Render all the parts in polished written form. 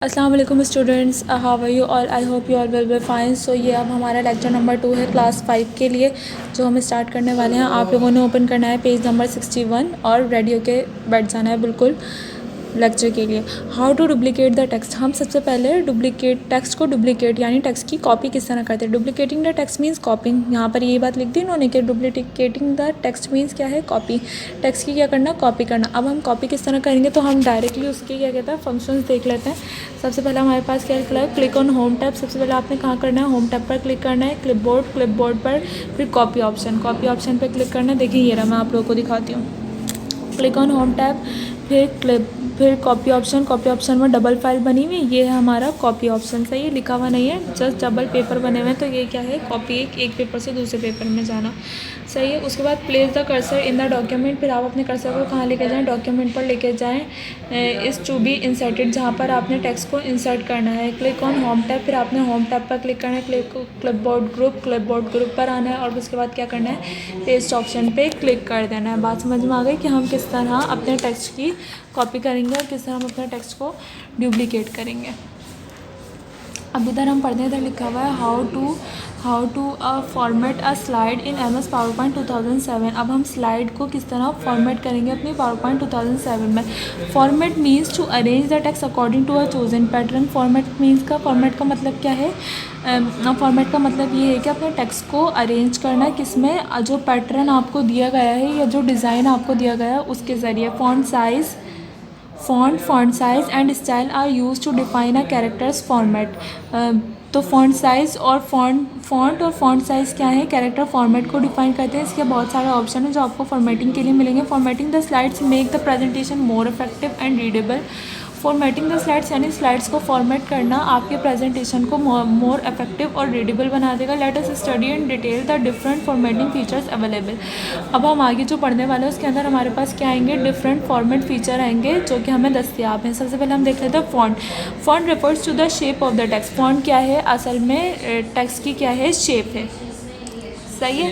अस्सलाम वालेकुम students, how are you all? I hope you all will be fine. So ये अब हमारा लेक्चर नंबर 2 है क्लास 5 के लिए, जो हम स्टार्ट करने वाले हैं। आप लोगों ने ओपन करना है पेज नंबर 61 और रेडी होके बैठ जाना है बिल्कुल लेक्चर के लिए। How to duplicate the text. हम सबसे पहले डुप्लीकेट टेक्स्ट को डुप्लीकेट यानी टेक्स्ट की कॉपी किस तरह करते हैं। Duplicating the text means copying. यहाँ पर ये बात लिख दी इन्होंने कि डुप्लीकेटिंग द टेक्स्ट मीन्स क्या है, कॉपी। टेक्स्ट की क्या करना, कॉपी करना। अब हम कॉपी किस तरह करेंगे, तो हम डायरेक्टली उसके क्या कहते हैं फंक्शंस देख लेते हैं। सबसे पहले हमारे पास क्या है, क्लिक ऑन होम टैब। सबसे पहले आपने कहाँ करना है, होम टैब पर क्लिक करना है। क्लिपबोर्ड पर फिर कॉपी ऑप्शन पर क्लिक करना है। देखिए ये रहा, मैं आप लोगों को दिखाती हूँ। क्लिक ऑन होम टैब, फिर कॉपी ऑप्शन में डबल फाइल बनी हुई, ये है हमारा कॉपी ऑप्शन। सही है, लिखा हुआ नहीं है, जस्ट डबल पेपर बने हुए हैं, तो ये क्या है, कॉपी। एक पेपर से दूसरे पेपर में जाना। सही है। उसके बाद place the cursor in the document. फिर आप अपने कर्सर को कहाँ लेके जाएँ, डॉक्यूमेंट पर लेके जाएँ। इस टू बी इंसर्टेड, जहाँ पर आपने टेक्स्ट को इंसर्ट करना है। क्लिक ऑन होम टैब, फिर आपने होम टैब पर क्लिक करना है। क्लिपबोर्ड ग्रुप पर आना है और उसके बाद क्या करना है, पेस्ट ऑप्शन पे क्लिक कर देना है। बात समझ में आ गई कि हम किस तरह अपने टेक्स्ट की कॉपी करेंगे और किस तरह हम अपने टेक्स्ट को डुप्लीकेट करेंगे। अब इधर हम पढ़ते हैं, इधर लिखा हुआ है how to format a slide in MS PowerPoint 2007। अब हम स्लाइड को किस तरह फॉर्मेट करेंगे अपनी PowerPoint 2007 में। Format means to arrange the text according to a chosen pattern. Format का मतलब क्या है, फॉर्मेट का मतलब ये है कि अपने टेक्स्ट को अरेंज करना है, किसमें, जो पैटर्न आपको दिया गया है या जो डिज़ाइन आपको दिया गया है उसके ज़रिए। Font size and style are use to define a characters format. तो फॉन्ट साइज़ और फॉन्ट साइज़ क्या है, कैरेक्टर फॉर्मेट को डिफाइन करते हैं। इसके बहुत सारे ऑप्शन हैं जो आपको फॉर्मेटिंग के लिए मिलेंगे। Formatting the slides make the presentation more effective and readable. Formatting the slides यानी स्लाइड्स को फॉर्मेट करना आपके प्रेजेंटेशन को मोर इफेक्टिव और रीडेबल बना देगा। Let us study in detail the different formatting features available. अब हम आगे जो पढ़ने वाले हैं उसके अंदर हमारे पास क्या आएंगे, डिफरेंट फॉर्मेट फीचर आएंगे जो कि हमें दस्तियाब हैं। सबसे पहले हम देख लेते हैं font refers to the shape of the text. Font क्या है, असल में टेक्स्ट की क्या है, शेप है। सही है,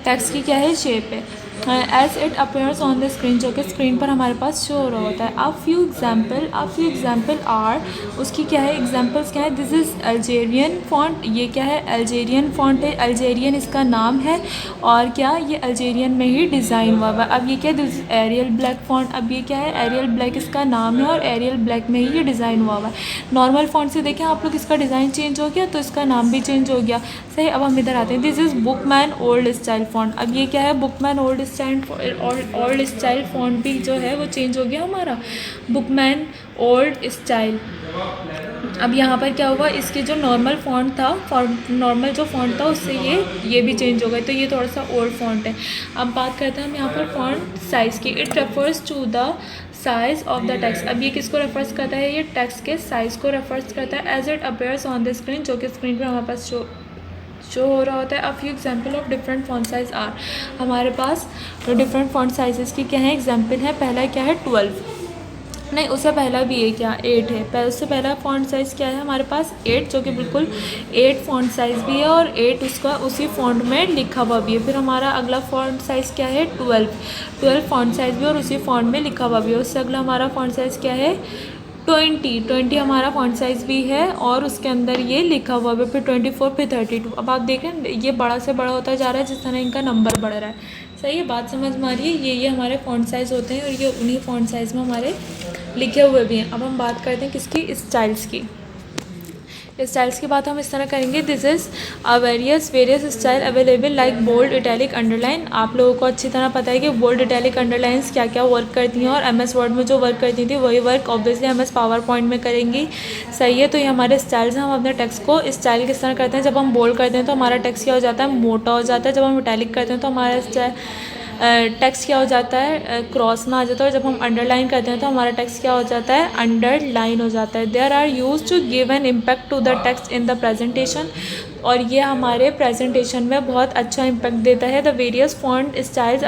टेक्स्ट की क्या है, शेप है। As it appears on the screen, जो कि स्क्रीन पर हमारे पास शो हो रहा होता है। अब फ्यू एग्जाम्पल आर, उसकी क्या है, एग्जाम्पल्स क्या है। दिस इज़ अल्जेरियन फॉन्ट, ये क्या है, अल्जेरियन फॉन्ट है। अल्जेरियन इसका नाम है और क्या, ये अल्जेरियन में ही डिज़ाइन हुआ हुआ। अब ये क्या है, this is Arial black font. अब ये क्या है, एरियल ब्लैक इसका नाम है और एरियल ब्लैक में ही ये डिज़ाइन हुआ हुआ है। नॉर्मल फॉन्ट से देखें आप लोग, इसका डिज़ाइन चेंज हो गया तो इसका नाम भी चेंज हो गया। सही। अब हम इधर आते हैं, this is Bookman old style font. अब ये क्या है, बुकमैन ओल्ड स्टाइल फॉन्ट भी जो है वो चेंज हो गया हमारा, बुकमैन ओल्ड स्टाइल। अब यहाँ पर क्या हुआ, इसके जो नॉर्मल फॉन्ट था उससे ये भी चेंज हो गया, तो ये थोड़ा सा ओल्ड फॉन्ट है। अब बात करते हैं हम यहाँ पर फॉन्ट साइज़ की। It refers to the size of the text. अब ये किसको रेफर्स करता है, ये टेक्स्ट के साइज़ को रेफर्स करता है। As it appears on the screen, जो कि स्क्रीन पर हमारे पास शो हो रहा होता है। A few example of different font size are, हमारे पास डिफरेंट फॉन्ट साइजेस की क्या है, एग्जाम्पल है। पहला क्या है 12, नहीं उससे पहला भी है क्या, 8 है। उससे पहला फॉन्ट साइज़ क्या है हमारे पास, 8, जो कि बिल्कुल 8 फॉन्ट साइज़ भी है और 8 उसका उसी फॉन्ट में लिखा हुआ भी है। फिर हमारा अगला फॉन्ट साइज़ क्या है, 12 फॉन्ट साइज़ भी और उसी फॉन्ट में लिखा हुआ भी है। उससे अगला हमारा फॉन्ट साइज़ क्या है, 20 हमारा फॉन्ट साइज़ भी है और उसके अंदर ये लिखा हुआ है। फिर 24, फिर 32। अब आप देख रहे हैं ये बड़ा से बड़ा होता जा रहा है जिस तरह इनका नंबर बढ़ रहा है। सही है, बात समझ में आ रही है। ये हमारे फॉन्ट साइज़ होते हैं और ये उन्हीं फॉन्ट साइज़ में हमारे लिखे हुए भी हैं। अब हम बात करते हैं किसकी, स्टाइल्स की। स्टाइल्स की बात हम इस तरह करेंगे, this is a various style available like bold, italic, underline. आप लोगों को अच्छी तरह पता है कि बोल्ड, इटैलिक, अंडरलाइंस क्या क्या वर्क करती हैं और MS वर्ड में जो वर्क करती थी वही वर्क ऑब्वियसली MS PowerPoint में करेंगी। सही है, तो ये हमारे स्टाइल्स हैं। हम अपने टेक्स्ट को स्टाइल किस तरह करते हैं, जब हम बोल्ड करते हैं तो हमारा टेक्स्ट क्या हो जाता है, मोटा हो जाता है। जब हम इटैलिक करते हैं तो हमारा टेक्स्ट क्या हो जाता है, क्रॉस में आ जाता है। और जब हम अंडरलाइन करते हैं तो हमारा टेक्स्ट क्या हो जाता है, अंडरलाइन हो जाता है। There are use to give an impact to the text in the presentation, और ये हमारे प्रेजेंटेशन में बहुत अच्छा इम्पैक्ट देता है। The various font styles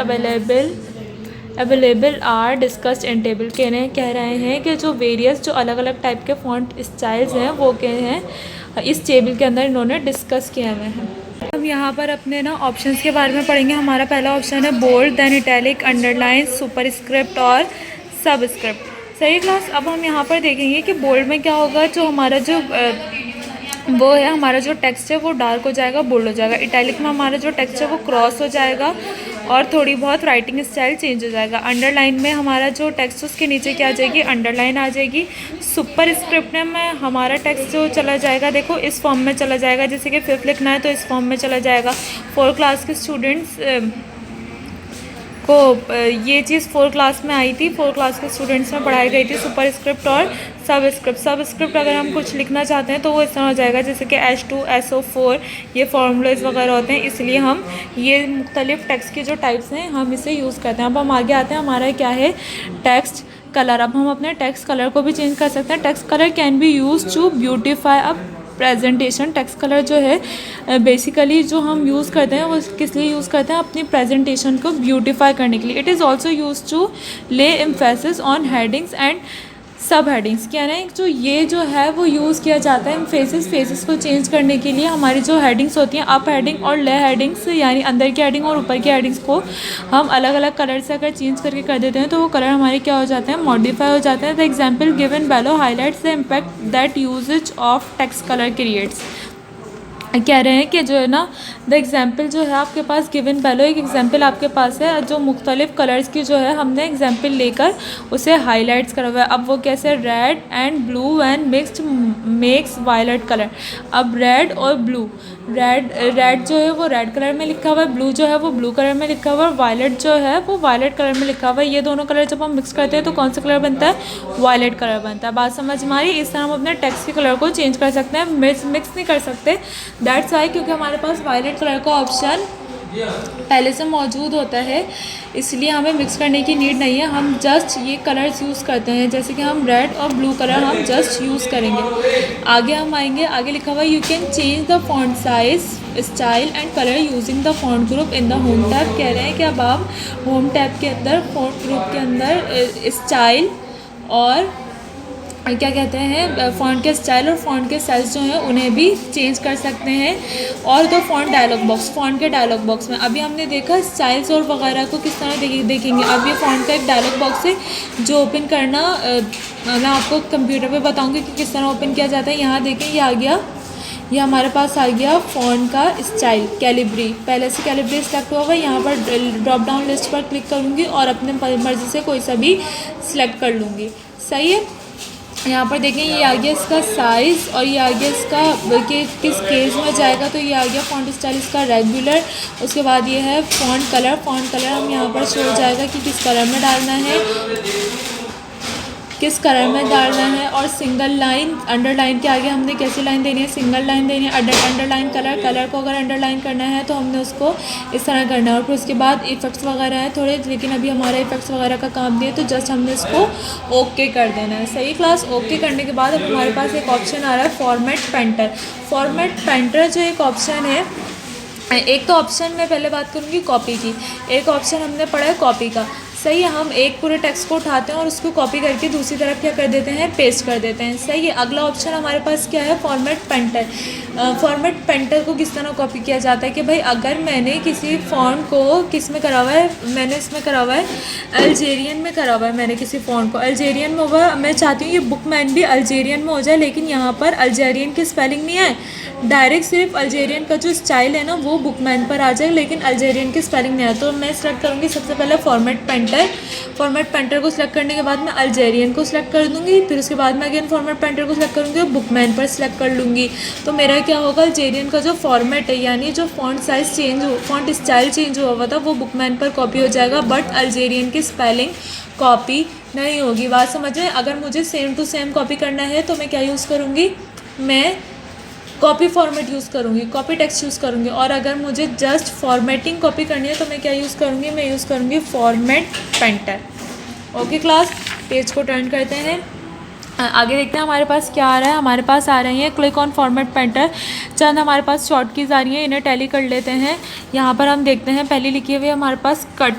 available are discussed in table. कह रहे हैं कि जो वेरियस, जो अलग अलग टाइप के फॉन्ट स्टाइल्स हैं वो क्या हैं, इस टेबल के अंदर इन्होंने डिस्कस किए हुए हैं। हम यहाँ पर अपने ना ऑप्शंस के बारे में पढ़ेंगे। हमारा पहला ऑप्शन है bold, then italic, underline, superscript और सबस्क्रिप्ट। सही क्लास। अब हम यहाँ पर देखेंगे कि बोल्ड में क्या होगा, जो हमारा जो वो है, हमारा जो टेक्स्ट है वो डार्क हो जाएगा, बोल्ड हो जाएगा। इटैलिक में हमारा जो टेक्स्ट है वो क्रॉस हो जाएगा और थोड़ी बहुत राइटिंग स्टाइल चेंज हो जाएगा। अंडरलाइन में हमारा जो टेक्स्ट है उसके नीचे क्या आ जाएगी, अंडरलाइन आ जाएगी। सुपर स्क्रिप्ट में हमारा टेक्स्ट जो चला जाएगा, देखो इस फॉर्म में चला जाएगा, जैसे कि 5th लिखना है तो इस फॉर्म में चला जाएगा। 4 क्लास के स्टूडेंट्स को ये चीज़ 4 क्लास में आई थी, 4 क्लास के स्टूडेंट्स में पढ़ाई गई थी, सुपर स्क्रिप्ट और सब स्क्रिप्ट। सब स्क्रिप्ट अगर हम कुछ लिखना चाहते हैं तो वो इस तरह हो जाएगा, जैसे कि H2 SO4 ये फार्मूलेज वगैरह होते हैं, इसलिए हम ये मुख्तलिफ टेक्स्ट के जो टाइप्स हैं हम इसे यूज़ करते हैं। अब हम आगे आते हैं, हमारा क्या है, टेक्स्ट कलर। अब हम अपने टेक्स्ट कलर को भी चेंज कर सकते हैं। Text colour can be use to beautify a presentation. Text colour जो है बेसिकली जो हम यूज़ करते हैं वो किस लिए यूज़ करते हैं, अपनी प्रेजेंटेशन को ब्यूटिफाई करने के लिए। It is also use to lay emphasis on headings and subheadings. कह रहे हैं जो ये जो है वो यूज़ किया जाता है फेसेस को चेंज करने के लिए। हमारी जो हेडिंग्स होती हैं, अप हेडिंग और ले हेडिंग्स, यानी अंदर की हेडिंग और ऊपर की हेडिंग्स को हम अलग अलग कलर से अगर चेंज करके कर देते हैं तो वो कलर हमारे क्या हो जाते हैं, मॉडिफाई हो जाते हैं। The example given below highlights the impact that usages of text colour creates. कह रहे हैं कि जो है ना, द एग्जाम्पल जो है आपके पास गिवन बेलो, एक एग्जाम्पल आपके पास है जो मुख्तलिफ कलर्स की जो है हमने एग्जाम्पल लेकर उसे हाईलाइट्स करा हुआ है। अब वो कैसे, red and blue and mixed makes violet colour. अब रेड और ब्लू, रेड जो है वो रेड कलर में लिखा हुआ है, ब्लू जो है वो ब्लू कलर में लिखा हुआ है, वायलेट जो है वो वायलेट कलर में लिखा हुआ है। ये दोनों कलर जब हम मिक्स करते हैं तो कौन सा कलर बनता है, वायलेट कलर बनता है। बात समझ में आ रही है? इस तरह हम अपने टेक्स्ट के कलर को चेंज कर सकते हैं, मिक्स नहीं कर सकते। दैट्स वाई, क्योंकि हमारे पास वायलेट कलर का ऑप्शन पहले से मौजूद होता है, इसलिए हमें मिक्स करने की नीड नहीं है। हम जस्ट ये कलर्स यूज़ करते हैं, जैसे कि हम रेड और ब्लू कलर हम जस्ट यूज़ करेंगे। आगे हम आएंगे, आगे लिखा हुआ है you can change the font size style and colour using the font group in the home tab. कह रहे हैं कि अब आप होम टैब के अंदर फॉन्ट ग्रुप के अंदर स्टाइल और क्या कहते हैं, फ़ॉन्ट के स्टाइल और फ़ॉन्ट के साइज़ जो हैं उन्हें भी चेंज कर सकते हैं। और तो फ़ॉन्ट डायलॉग बॉक्स, फ़ॉन्ट के डायलॉग बॉक्स में अभी हमने देखा स्टाइल्स और वगैरह को किस तरह देखेंगे। अब ये फ़ॉन्ट का एक डायलॉग बॉक्स है जो ओपन करना मैं आपको कंप्यूटर पे बताऊंगी कि किस तरह ओपन किया जाता है। यहाँ देखें, ये आ गया, ये हमारे पास आ गया फ़ॉन्ट का स्टाइल कैलिब्री। पहले से कैलिब्री सेलेक्ट हुआ हुआ है, यहाँ पर ड्रॉप डाउन लिस्ट पर क्लिक करूँगी और अपने मर्ज़ी से कोई सा भी सिलेक्ट कर लूँगी। सही है। यहाँ पर देखें, ये आ गया इसका साइज़ और ये आ गया इसका कि किस केस में जाएगा, तो ये आ गया फ़ॉन्ट स्टाइल इसका रेगुलर। उसके बाद ये है फ़ॉन्ट कलर। फ़ॉन्ट कलर हम यहाँ पर शो हो जाएगा कि किस कलर में डालना है, किस कलर में डालना है। और सिंगल लाइन, अंडरलाइन के आगे हमने कैसी लाइन देनी है, सिंगल लाइन देनी है। अंडरलाइन कलर को अगर अंडरलाइन करना है तो हमने उसको इस तरह करना है। और फिर उसके बाद इफेक्ट्स वगैरह है थोड़े, लेकिन अभी हमारा इफेक्ट्स वगैरह का काम दिया, तो जस्ट हमने इसको ओके कर देना है। सही क्लास। ओके करने के बाद अब हमारे पास एक ऑप्शन आ रहा है फॉर्मेट पेंटर। फॉर्मेट पेंटर जो एक ऑप्शन है, एक तो ऑप्शन मैं पहले बात करूँगी कॉपी की, एक ऑप्शन हमने पढ़ा है कॉपी का। सही है, हम एक पूरे टेक्स्ट को उठाते हैं और उसको कॉपी करके दूसरी तरफ क्या कर देते हैं, पेस्ट कर देते हैं। सही है। अगला ऑप्शन हमारे पास क्या है, फॉर्मेट पेंटर। फॉर्मेट पेंटर को किस तरह कॉपी किया जाता है कि भाई अगर मैंने किसी फॉन्ट को किस में करा हुआ है, मैंने इसमें करा हुआ है अल्जेरियन में करा हुआ है, मैंने किसी फॉन्ट को अल्जेरियन में हुआ, मैं चाहती हूँ ये बुकमैन भी अल्जेरियन में हो जाए, लेकिन यहाँ पर अल्जेरियन की स्पेलिंग नहीं है, डायरेक्ट सिर्फ अल्जेरियन का जो स्टाइल है ना वो बुकमैन पर आ जाए, लेकिन अल्जेरियन की स्पेलिंग नहीं है। तो मैं सेलेक्ट करूँगी सबसे पहले फॉर्मेट पेंटर। फॉर्मेट पेंटर को सिलेक्ट करने के बाद मैं अल्जेरियन को सिलेक्ट कर दूँगी, फिर उसके बाद मैं अगेन फॉर्मेट पेंटर को सिलेक्ट करूँगी और बुकमैन पर सिलेक्ट कर लूँगी। तो मेरा क्या होगा, अल्जेरियन का जो फॉर्मेट है यानी जो फॉन्ट साइज़ चेंज हो, फॉन्ट स्टाइल चेंज हुआ था वो बुकमैन पर कॉपी हो जाएगा, बट अल्जेरियन की स्पेलिंग कॉपी नहीं होगी। बात समझ में? अगर मुझे सेम टू सेम कॉपी करना है तो मैं क्या यूज़ करूँगी, मैं कॉपी फॉर्मेट यूज़ करूँगी, कॉपी टेक्स्ट यूज़ करूँगी। और अगर मुझे जस्ट फॉर्मेटिंग कॉपी करनी है तो मैं क्या यूज़ करूँगी, मैं यूज़ करूँगी format painter. Okay class, page को टर्न करते हैं, आगे देखते हैं हमारे पास क्या आ रहा है। हमारे पास आ रही है क्लिक ऑन फॉर्मेट पेंटर। चंद हमारे पास शॉर्ट कीज़ आ रही हैं, इन्हें टैली कर लेते हैं। यहाँ पर हम देखते हैं पहली लिखी हुई है हमारे पास कट।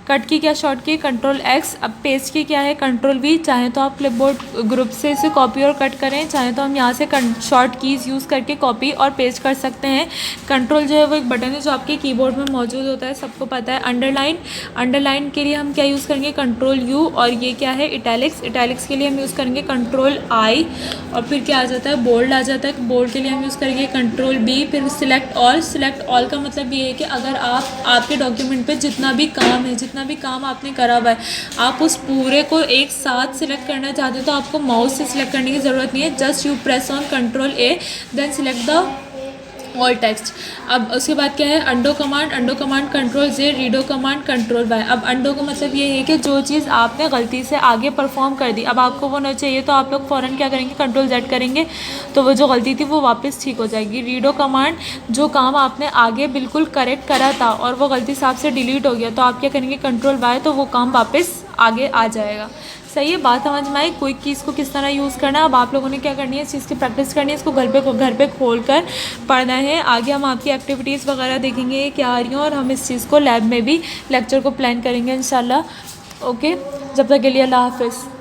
कट की क्या शॉर्ट की कंट्रोल एक्स। अब पेस्ट की क्या है कंट्रोल वी। चाहे तो आप क्लिपबोर्ड ग्रुप से इसे कॉपी और कट करें, चाहे तो हम यहाँ से शॉर्ट कीज़ यूज़ करके कॉपी और पेस्ट कर सकते हैं। कंट्रोल जो है वो एक बटन है जो आपके कीबोर्ड में मौजूद होता है, सबको पता है। अंडरलाइन, अंडरलाइन के लिए हम क्या यूज़ करेंगे कंट्रोल यू। और ये क्या है इटैलिक्स, इटैलिक्स के लिए हम यूज़ करेंगे कंट्रोल आई। और फिर क्या आ जाता है बोल्ड आ जाता है, बोल्ड के लिए हम यूज़ करेंगे कंट्रोल बी। फिर सिलेक्ट ऑल, सिलेक्ट ऑल का मतलब ये है कि अगर आपके डॉक्यूमेंट पे जितना भी काम है, जितना भी काम आपने करा हुआ है, आप उस पूरे को एक साथ सिलेक्ट करना चाहते हो तो आपको माउस से सिलेक्ट करने की ज़रूरत नहीं है, just you press on control A then select the all text. अब उसके बाद क्या है undo command, undo command control J, redo command control Y. अब अंडो का मतलब ये है कि जो चीज़ आपने गलती से आगे परफॉर्म कर दी, अब आपको वो ना चाहिए तो आप लोग फ़ौरन क्या करेंगे कंट्रोल जेड करेंगे तो वो जो गलती थी वो वापस ठीक हो जाएगी। रीडो कमांड, जो काम आपने आगे बिल्कुल करेक्ट करा था और वो गलती से आपसे डिलीट हो गया तो आप क्या करेंगे कंट्रोल वाई, तो वो काम वापस आगे आ जाएगा। सही है, बात समझ में आई क्विक कीज़ को किस तरह यूज़ करना है। अब आप लोगों ने क्या करनी है इस चीज़ की प्रैक्टिस करनी है, इसको घर पे खोल कर पढ़ना है। आगे हम आपकी एक्टिविटीज़ वगैरह देखेंगे क्या आ रही हैं और हम इस चीज़ को लैब में भी लेक्चर को प्लान करेंगे इंशाल्लाह। ओके, जब तक के लिए अल्लाह हाफिज़।